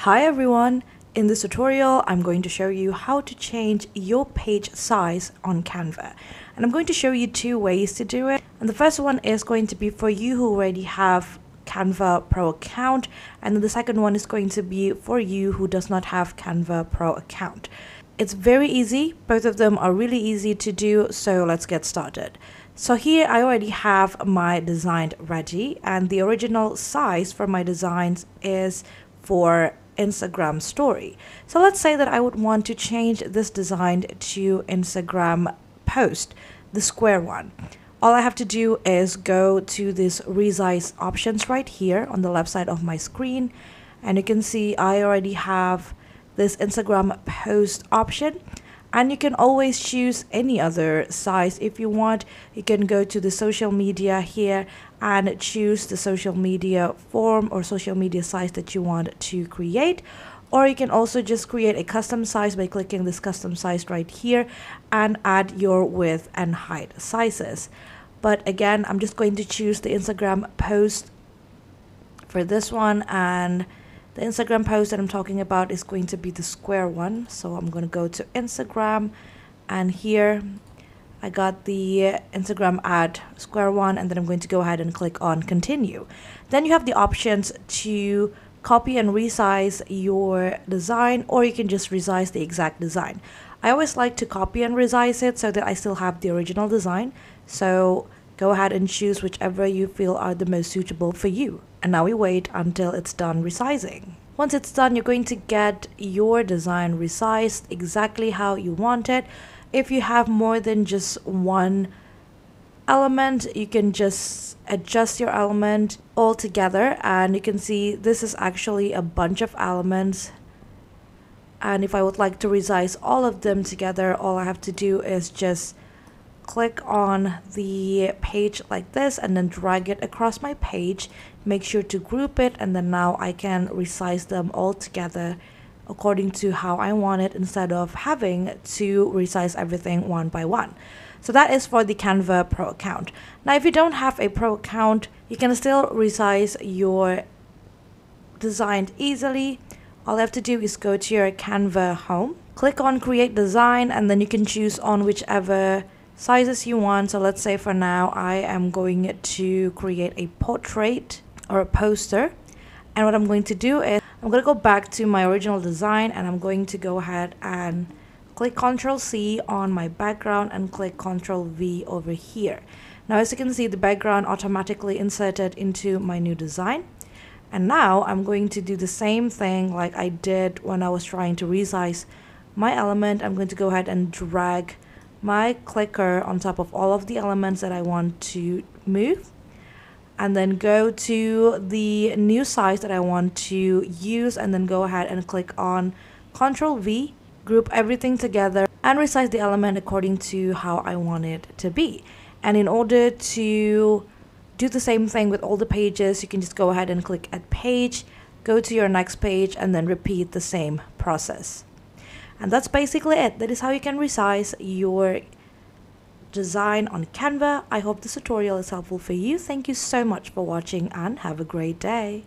Hi everyone! In this tutorial, I'm going to show you how to change your page size on Canva. And I'm going to show you two ways to do it. And the first one is going to be for you who already have Canva Pro account. And then the second one is going to be for you who does not have Canva Pro account. It's very easy. Both of them are really easy to do. So let's get started. So here I already have my design ready, and the original size for my designs is for Instagram story. So let's say that I would want to change this design to Instagram post, the square one. All I have to do is go to this resize options right here on the left side of my screen, and you can see I already have this Instagram post option. And you can always choose any other size if you want. You can go to the social media here and choose the social media form or social media size that you want to create. Or you can also just create a custom size by clicking this custom size right here and add your width and height sizes. But again, I'm just going to choose the Instagram post for this one, and the Instagram post that I'm talking about is going to be the square one. So I'm going to go to Instagram, and here I got the Instagram ad square one, and then I'm going to go ahead and click on continue. Then you have the options to copy and resize your design, or you can just resize the exact design. I always like to copy and resize it so that I still have the original design. So go ahead and choose whichever you feel are the most suitable for you. And now we wait until it's done resizing. Once it's done, you're going to get your design resized exactly how you want it. If you have more than just one element, you can just adjust your element all together, and you can see this is actually a bunch of elements. And if I would like to resize all of them together, all I have to do is just click on the page like this and then drag it across my page. Make sure to group it, and then now I can resize them all together according to how I want it, instead of having to resize everything one by one. So that is for the Canva Pro account. Now if you don't have a Pro account, you can still resize your design easily. All you have to do is go to your Canva home, click on create design, and then you can choose on whichever sizes you want. So let's say for now I am going to create a portrait or a poster, and what I'm going to do is I'm going to go back to my original design, and I'm going to go ahead and click Ctrl C on my background and click Ctrl V over here. Now as you can see, the background automatically inserted into my new design. And now I'm going to do the same thing like I did when I was trying to resize my element. I'm going to go ahead and drag my clicker on top of all of the elements that I want to move, and then go to the new size that I want to use, and then go ahead and click on Ctrl V, group everything together, and resize the element according to how I want it to be. And in order to do the same thing with all the pages, you can just go ahead and click add page, go to your next page, and then repeat the same process. And that's basically it. That is how you can resize your design on Canva. I hope this tutorial is helpful for you. Thank you so much for watching, and have a great day.